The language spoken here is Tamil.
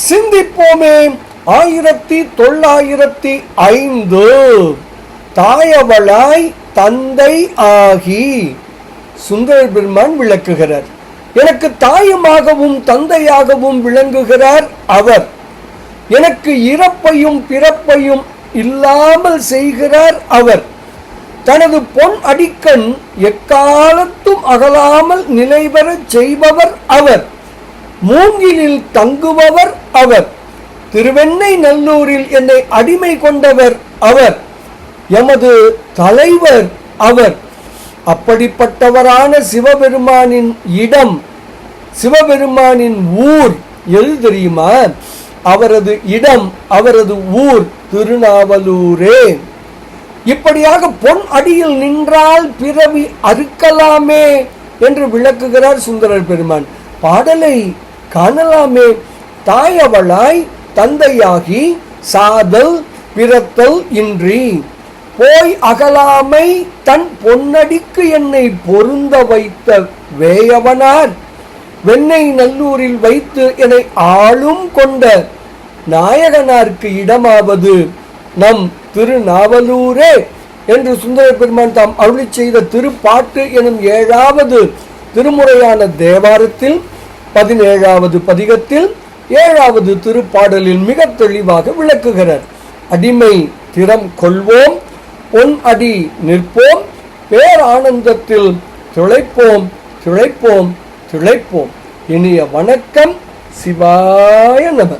சிந்திப்போமே. 1905 தாயவளாய் தந்தை ஆகி சுந்தர பெருமான் விளக்குகிறார். எனக்கு தாயுமாகவும் தந்தையாகவும் விளங்குகிறார் அவர். எனக்கு இறப்பையும் பிறப்பையும் இல்லாமல் செய்கிறார் அவர். தனது பொன் அடிக்கண் எக்காலத்தும் அகலாமல் நிலைபெறச் செய்பவர் அவர். மூங்கிலில் தங்குபவர் அவர். திருவெண்ணை நல்லூரில் என்னை அடிமை கொண்டவர் அவர். எமது தலைவர் அவர். அப்படிப்பட்டவரான சிவபெருமானின் இடம், சிவபெருமானின் ஊர் எது தெரியுமா? அவரது இடம், அவரது ஊர் திருநாவலூரே. இப்படியாக பொன் அடியில் நின்றால் பிறவி அறுக்கலாமே என்று விளக்குகிறார் சுந்தரர் பெருமான். பாடலை காணலாமே. தாயவளாய் தந்தையாகி சாதல் பிறத்தல் இன்றி போய் அகலாமை தன் பொன்னடிக்கு என்னை பொருந்த வைத்த வேயவனார் வெண்ணை நல்லூரில் வைத்து என்னை ஆளும் கொண்ட நாயகனாருக்கு இடமாவது நம் திருநாவலூரே என்று சுந்தர பெருமான் தாம் அருளி செய்த திருப்பாட்டு எனும் 7வது திருமுறையான தேவாரத்தில் 17வது பதிகத்தில் 7வது திருப்பாடலில் மிக தெளிவாக விளக்குகிறார். அடிமை திறம் கொள்வோம், பொன் அடி நிற்போம், பேரானந்தத்தில் திளைப்போம் திளைப்போம் திளைப்போம். இனிய வணக்கம். சிவாய நம.